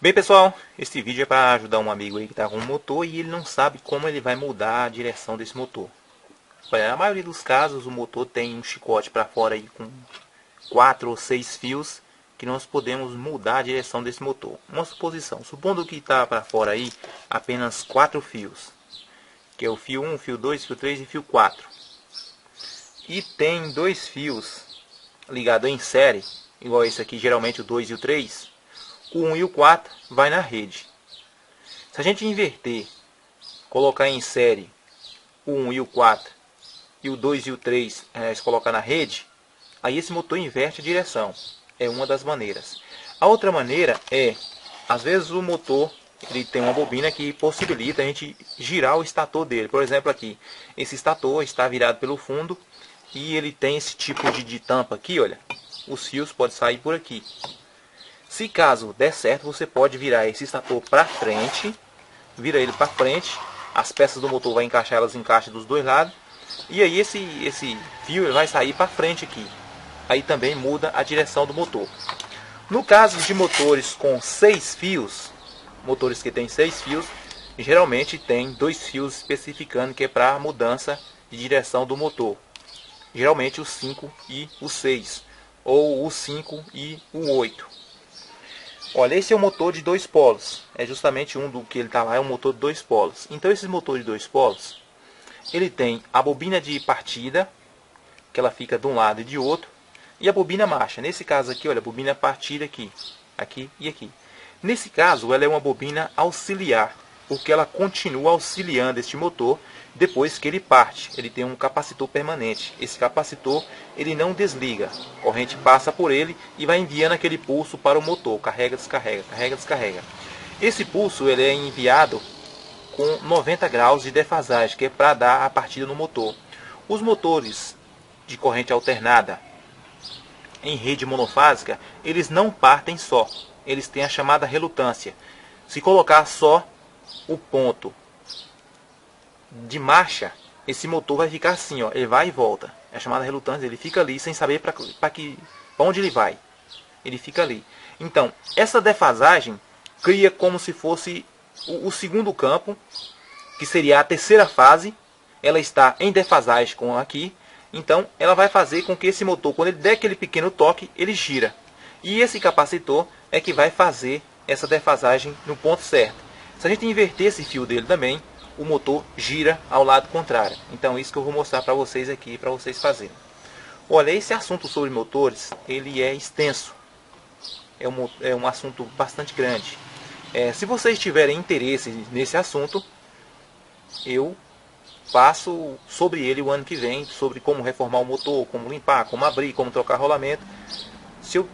Bem pessoal, este vídeo é para ajudar um amigo aí que está com um motor e ele não sabe como ele vai mudar a direção desse motor. Olha, na maioria dos casos o motor tem um chicote para fora aí com 4 ou 6 fios que nós podemos mudar a direção desse motor. Uma suposição, supondo que está para fora aí apenas 4 fios, que é o fio 1, fio 2, fio 3 e fio 4. E tem 2 fios ligados em série, igual esse aqui, geralmente o 2 e o 3. O 1 e o 4 vai na rede. Se a gente inverter, colocar em série o 1 e o 4 e o 2 e o 3 colocar na rede, aí esse motor inverte a direção. É uma das maneiras. A outra maneira é, às vezes o motor ele tem uma bobina que possibilita a gente girar o estator dele. Por exemplo aqui, esse estator está virado pelo fundo e ele tem esse tipo de tampa aqui, olha. Os fios podem sair por aqui. Se caso der certo, você pode virar esse estator para frente, vira ele para frente, as peças do motor vai encaixar, elas encaixam dos dois lados, e aí esse fio vai sair para frente aqui. Aí também muda a direção do motor. No caso de motores com 6 fios, motores que tem 6 fios, geralmente tem 2 fios especificando que é para mudança de direção do motor. Geralmente o 5 e o 6, ou o 5 e o 8. Olha, esse é um motor de 2 polos. É justamente um do que ele está lá, é um motor de 2 polos. Então esse motor de 2 polos, ele tem a bobina de partida, que ela fica de um lado e de outro, e a bobina marcha. Nesse caso aqui, olha, a bobina partida aqui, aqui e aqui. Nesse caso, ela é uma bobina auxiliar, porque ela continua auxiliando este motor depois que ele parte. Ele tem um capacitor permanente. Esse capacitor ele não desliga. A corrente passa por ele e vai enviando aquele pulso para o motor. Carrega, descarrega, carrega, descarrega. Esse pulso ele é enviado com 90 graus de defasagem, que é para dar a partida no motor. Os motores de corrente alternada em rede monofásica, eles não partem só. Eles têm a chamada relutância. Se colocar só o ponto de marcha, esse motor vai ficar assim, ó, ele vai e volta. É a chamada relutância, ele fica ali sem saber para onde ele vai. Ele fica ali. Então, essa defasagem cria como se fosse o segundo campo, que seria a terceira fase. Ela está em defasagem com aqui. Então, ela vai fazer com que esse motor, quando ele der aquele pequeno toque, ele gira. E esse capacitor é que vai fazer essa defasagem no ponto certo. Se a gente inverter esse fio dele também, o motor gira ao lado contrário. Então isso que eu vou mostrar para vocês aqui, para vocês fazerem. Olha, esse assunto sobre motores, ele é extenso. É um assunto bastante grande. Se vocês tiverem interesse nesse assunto, eu passo sobre ele o ano que vem, sobre como reformar o motor, como limpar, como abrir, como trocar rolamento. Se eu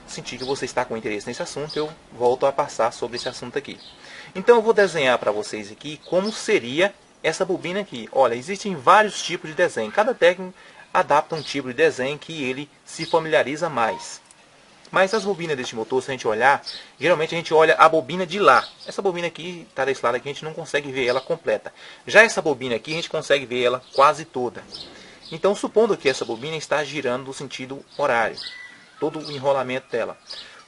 sentir que você está com interesse nesse assunto, eu volto a passar sobre esse assunto aqui. Então eu vou desenhar para vocês aqui como seria essa bobina aqui. Olha, existem vários tipos de desenho. Cada técnico adapta um tipo de desenho que ele se familiariza mais. Mas as bobinas deste motor, se a gente olhar, geralmente a gente olha a bobina de lá. Essa bobina aqui, está desse lado aqui, a gente não consegue ver ela completa. Já essa bobina aqui, a gente consegue ver ela quase toda. Então, supondo que essa bobina está girando no sentido horário, todo o enrolamento dela.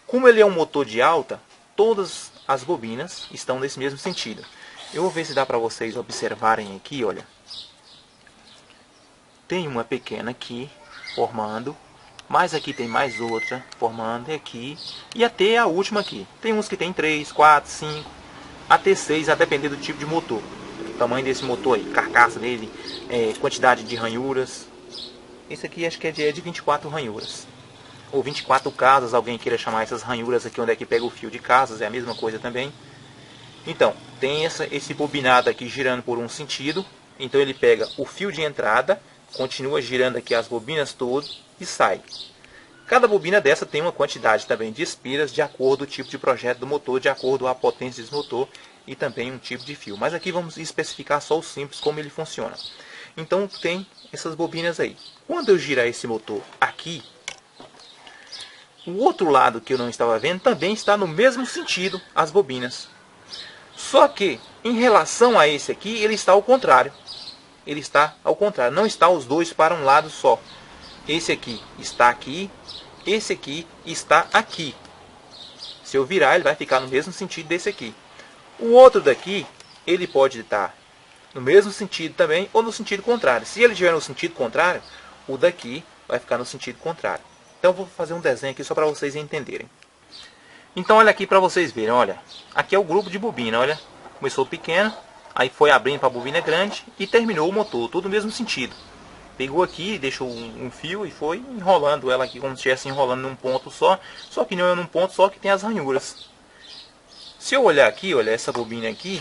Como ele é um motor de alta, todas as bobinas estão nesse mesmo sentido. Eu vou ver se dá para vocês observarem aqui, olha. Tem uma pequena aqui, formando. Mas aqui tem mais outra, formando, e aqui. E até a última aqui. Tem uns que tem 3, 4, 5, até 6, a depender do tipo de motor. O tamanho desse motor aí, carcaça dele, quantidade de ranhuras. Esse aqui acho que é de 24 ranhuras. Ou 24 casas, alguém queira chamar essas ranhuras aqui onde é que pega o fio de casas, é a mesma coisa também. Então, tem esse bobinado aqui girando por um sentido. Então ele pega o fio de entrada, continua girando aqui as bobinas todas e sai. Cada bobina dessa tem uma quantidade também de espiras de acordo com o tipo de projeto do motor, de acordo com a potência desse motor e também um tipo de fio. Mas aqui vamos especificar só o simples, como ele funciona. Então tem essas bobinas aí. Quando eu girar esse motor aqui, o outro lado que eu não estava vendo também está no mesmo sentido, as bobinas. Só que, em relação a esse aqui, ele está ao contrário. Ele está ao contrário, não está os dois para um lado só. Esse aqui está aqui, esse aqui está aqui. Se eu virar, ele vai ficar no mesmo sentido desse aqui. O outro daqui, ele pode estar no mesmo sentido também ou no sentido contrário. Se ele estiver no sentido contrário, o daqui vai ficar no sentido contrário. Então eu vou fazer um desenho aqui só para vocês entenderem. Então olha aqui para vocês verem, olha. Aqui é o grupo de bobina, olha. Começou pequeno, aí foi abrindo para a bobina grande e terminou o motor, tudo no mesmo sentido. Pegou aqui, deixou um fio e foi enrolando ela aqui como se estivesse enrolando num ponto só que não é num ponto só que tem as ranhuras. Se eu olhar aqui, olha, essa bobina aqui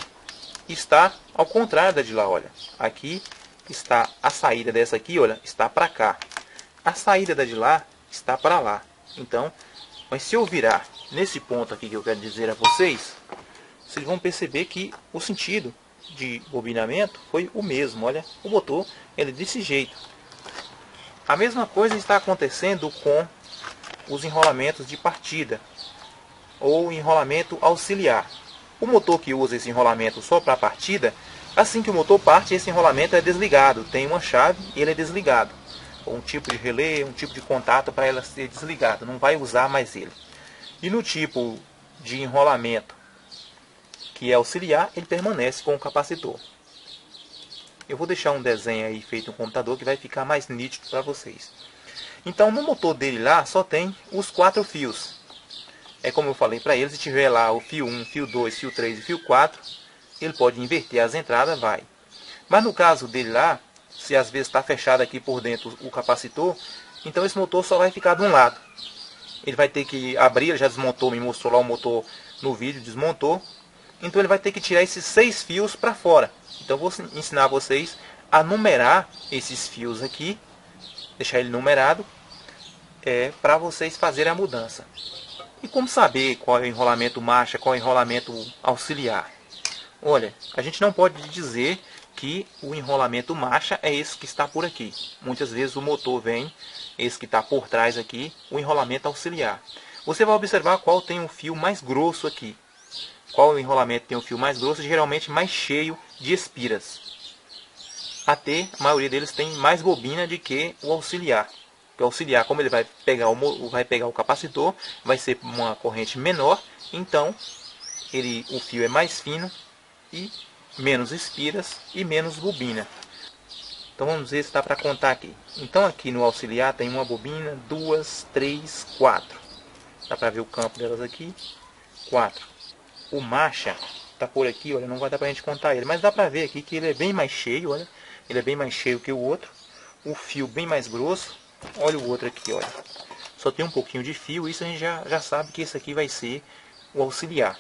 está ao contrário da de lá, olha. Aqui está a saída dessa aqui, olha, está para cá. A saída da de lá está para lá. Então, mas se eu virar nesse ponto aqui que eu quero dizer a vocês, vocês vão perceber que o sentido de bobinamento foi o mesmo, olha. O motor, ele é desse jeito. A mesma coisa está acontecendo com os enrolamentos de partida ou enrolamento auxiliar. O motor que usa esse enrolamento só para a partida, assim que o motor parte, esse enrolamento é desligado. Tem uma chave e ele é desligado. Ou um tipo de relé, um tipo de contato para ela ser desligado. Não vai usar mais ele. E no tipo de enrolamento que é auxiliar, ele permanece com o capacitor. Eu vou deixar um desenho aí feito no computador que vai ficar mais nítido para vocês. Então no motor dele lá só tem os 4 fios. É como eu falei para ele, se tiver lá o fio 1, fio 2, fio 3 e fio 4, ele pode inverter as entradas, vai. Mas no caso dele lá, se às vezes está fechado aqui por dentro o capacitor, então esse motor só vai ficar de um lado. Ele vai ter que abrir, ele já desmontou, me mostrou lá o motor no vídeo, desmontou. Então ele vai ter que tirar esses 6 fios para fora. Então eu vou ensinar vocês a numerar esses fios aqui, deixar ele numerado, para vocês fazerem a mudança. E como saber qual é o enrolamento marcha, qual é o enrolamento auxiliar? Olha, a gente não pode dizer que o enrolamento marcha é esse que está por aqui. Muitas vezes o motor vem, esse que está por trás aqui, o enrolamento auxiliar. Você vai observar qual tem um fio mais grosso aqui. Qual enrolamento tem um fio mais grosso, geralmente mais cheio de espiras. Até a maioria deles tem mais bobina do que o auxiliar. O auxiliar, como ele vai pegar o capacitor, vai ser uma corrente menor, então o fio é mais fino e menos espiras e menos bobina. Então vamos ver se dá para contar aqui. Então aqui no auxiliar tem uma bobina, 2, 3, 4. Dá para ver o campo delas aqui. 4. O marcha está por aqui, olha, não vai dar para a gente contar ele, mas dá para ver aqui que ele é bem mais cheio, olha. Ele é bem mais cheio que o outro. O fio bem mais grosso. Olha o outro aqui, olha. Só tem um pouquinho de fio, isso a gente já sabe que esse aqui vai ser o auxiliar.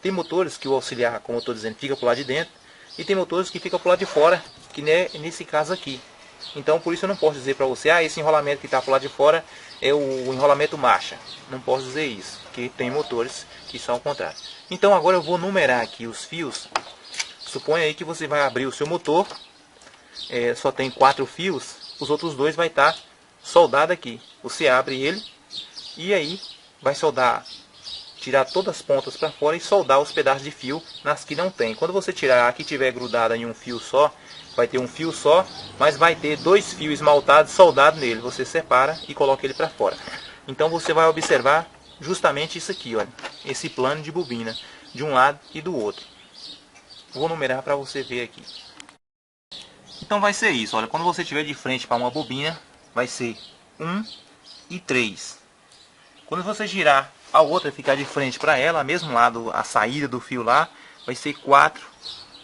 Tem motores que o auxiliar, como eu estou dizendo, fica para o lado de dentro. E tem motores que ficam para o lado de fora, que é nesse caso aqui. Então por isso eu não posso dizer para você, esse enrolamento que está para o lado de fora é o enrolamento marcha. Não posso dizer isso, porque tem motores que são ao contrário. Então agora eu vou numerar aqui os fios. Suponha aí que você vai abrir o seu motor, só tem 4 fios, os outros 2 vai estar soldado aqui. Você abre ele e aí vai soldar, tirar todas as pontas para fora e soldar os pedaços de fio nas que não tem. Quando você tirar aqui tiver grudada em um fio só, vai ter um fio só, mas vai ter 2 fios esmaltados soldados nele. Você separa e coloca ele para fora. Então você vai observar justamente isso aqui, olha, esse plano de bobina de um lado e do outro. Vou numerar para você ver aqui. Então vai ser isso, olha, quando você estiver de frente para uma bobina, vai ser 1 e 3. Quando você girar a outra, ficar de frente para ela, mesmo lado, a saída do fio lá, vai ser 4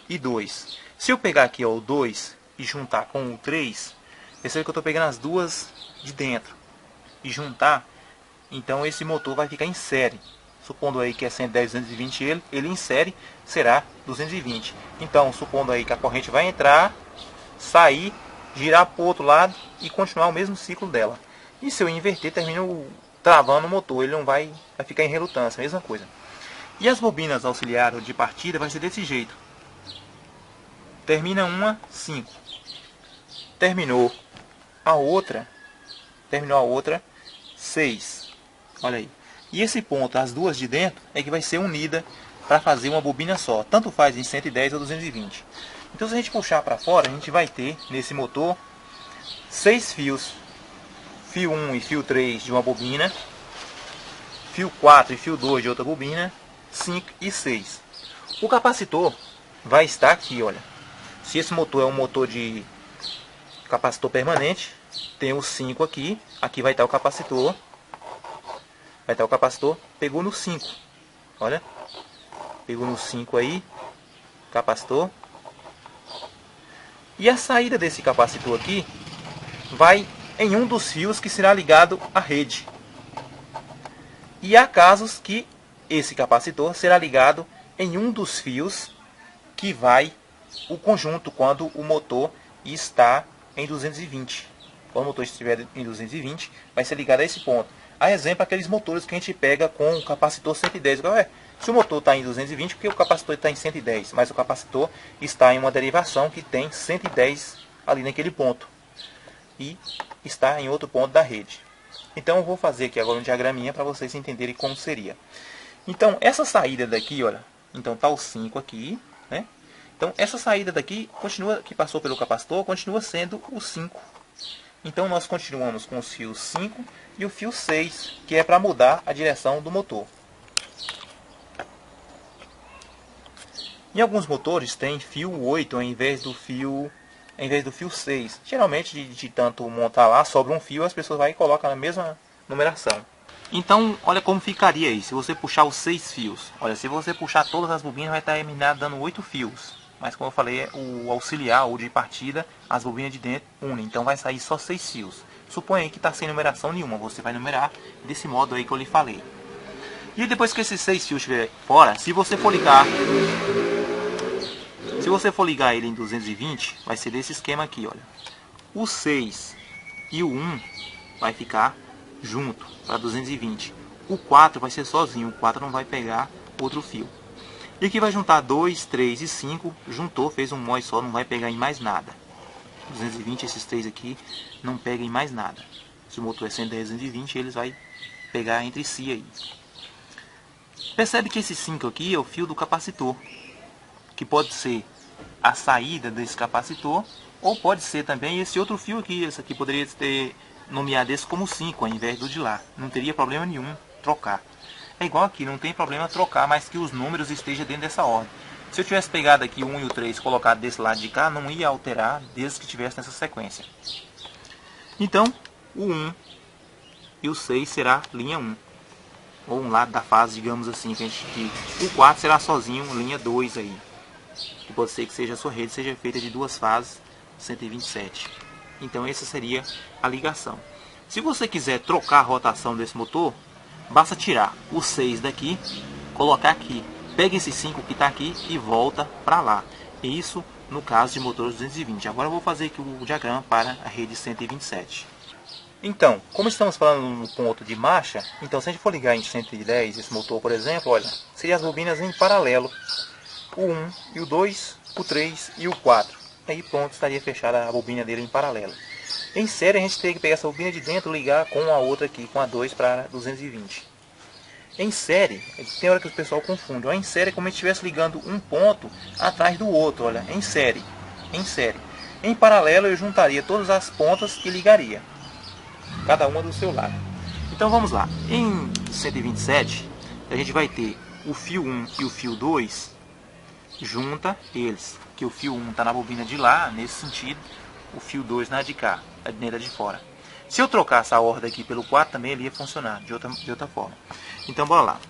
e 2. Se eu pegar aqui, ó, o 2 e juntar com o 3, percebe que eu estou pegando as duas de dentro e juntar, então esse motor vai ficar em série. Supondo aí que é 110, 220 ele em série será 220. Então, supondo aí que a corrente vai entrar, sair, girar para o outro lado e continuar o mesmo ciclo dela. E se eu inverter, termino travando o motor, ele não vai ficar em relutância, mesma coisa. E as bobinas auxiliares de partida vai ser desse jeito. Termina uma, 5. Terminou a outra, 6. Olha aí. E esse ponto, as duas de dentro, é que vai ser unida para fazer uma bobina só. Tanto faz em 110 ou 220. Então se a gente puxar para fora, a gente vai ter nesse motor 6 fios. Fio 1 e fio 3 de uma bobina. fio 4 e fio 2 de outra bobina, 5 e 6. O capacitor vai estar aqui, olha. Se esse motor é um motor de capacitor permanente, tem o 5 aqui, aqui vai estar o capacitor. Vai estar o capacitor, pegou no 5. Olha. Pegou no 5 aí, capacitor. E a saída desse capacitor aqui vai em um dos fios que será ligado à rede. E há casos que esse capacitor será ligado em um dos fios que vai o conjunto quando o motor está em 220. Quando o motor estiver em 220, vai ser ligado a esse ponto. A exemplo, aqueles motores que a gente pega com o capacitor 110. Se o motor está em 220, porque o capacitor está em 110, mas o capacitor está em uma derivação que tem 110 ali naquele ponto. E está em outro ponto da rede. Então eu vou fazer aqui agora um diagraminha para vocês entenderem como seria. Então essa saída daqui, olha, então está o 5 aqui, né? Então essa saída daqui, continua, que passou pelo capacitor, continua sendo o 5. Então nós continuamos com os fios 5 e o fio 6, que é para mudar a direção do motor. Em alguns motores tem fio 8 em vez do fio 6. Geralmente de tanto montar lá, sobra um fio, as pessoas vai e colocam na mesma numeração. Então, olha como ficaria aí, se você puxar os 6 fios. Olha, se você puxar todas as bobinas, vai terminar dando 8 fios. Mas como eu falei, o auxiliar ou de partida, as bobinas de dentro unem. Então vai sair só 6 fios. Suponha que está sem numeração nenhuma, você vai numerar desse modo aí que eu lhe falei. E depois que esses 6 fios estiverem fora, se você for ligar ele em 220, vai ser desse esquema aqui, olha. O 6 e o 1 vai ficar junto para 220. O 4 vai ser sozinho, o 4 não vai pegar outro fio. E aqui vai juntar 2, 3 e 5, juntou, fez um nó só, não vai pegar em mais nada. 220, esses 3 aqui, não pegam em mais nada. Se o motor é 110, 220, eles vão pegar entre si aí. Percebe que esse 5 aqui é o fio do capacitor, que pode ser a saída desse capacitor, ou pode ser também esse outro fio aqui. Esse aqui poderia ter nomeado esse como 5 ao invés do de lá. Não teria problema nenhum trocar. É igual aqui, não tem problema trocar, mas que os números estejam dentro dessa ordem. Se eu tivesse pegado aqui o 1 e o 3 e colocado desse lado de cá, não ia alterar desde que estivesse nessa sequência. Então, o 1 e o 6 será linha 1. Ou um lado da fase, digamos assim. Que o 4 será sozinho, linha 2 aí. Que pode ser que seja a sua rede seja feita de duas fases, 127. Então essa seria a ligação. Se você quiser trocar a rotação desse motor, basta tirar o 6 daqui, colocar aqui. Pega esse 5 que está aqui e volta para lá. Isso no caso de motores 220. Agora eu vou fazer aqui o diagrama para a rede 127. Então, como estamos falando no ponto de marcha, então se a gente for ligar em 110 esse motor, por exemplo, olha, seriam as bobinas em paralelo. O 1 e o 2, o 3 e o 4. Aí pronto, estaria fechada a bobina dele em paralelo. Em série a gente teria que pegar essa bobina de dentro e ligar com a outra aqui, com a 2 para 220. Em série, tem hora que o pessoal confunde. Em série é como se estivesse ligando um ponto atrás do outro, olha, em série. Em série. Em paralelo eu juntaria todas as pontas e ligaria. Cada uma do seu lado. Então vamos lá. Em 127, a gente vai ter o fio 1 e o fio 2, junta eles. Que o fio 1 está na bobina de lá, nesse sentido, o fio 2 na de cá, a de de fora. Se eu trocar essa ordem aqui pelo 4, também ele ia funcionar de outra forma. Então bora lá.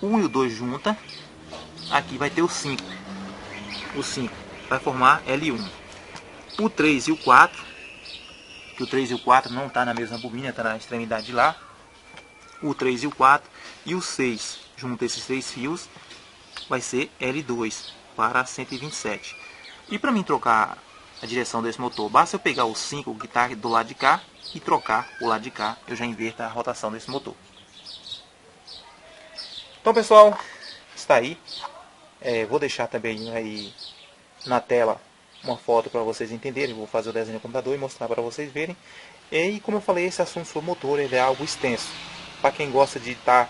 O 1 e o 2 junta. Aqui vai ter o 5. O 5 vai formar L1. O 3 e o 4, que o 3 e o 4 não está na mesma bobina, está na extremidade de lá. O 3 e o 4 e o 6, junto esses 3 fios, vai ser L2 para 127. E para mim trocar a direção desse motor, basta eu pegar o 5 que está do lado de cá e trocar o lado de cá, eu já inverto a rotação desse motor. Então pessoal, está aí. Vou deixar também aí na tela uma foto para vocês entenderem. Vou fazer o desenho no computador e mostrar para vocês verem. E como eu falei, esse assunto sobre motor ele é algo extenso. Para quem gosta de estar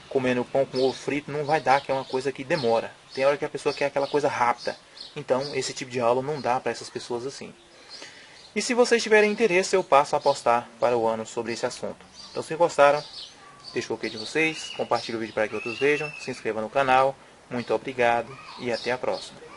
comendo pão com ovo frito, não vai dar, que é uma coisa que demora. Tem hora que a pessoa quer aquela coisa rápida. Então esse tipo de aula não dá para essas pessoas assim. E se vocês tiverem interesse, eu passo a postar para o ano sobre esse assunto. Então se gostaram, Deixo o ok de vocês, compartilhe o vídeo para que outros vejam, se inscreva no canal. Muito obrigado e até a próxima.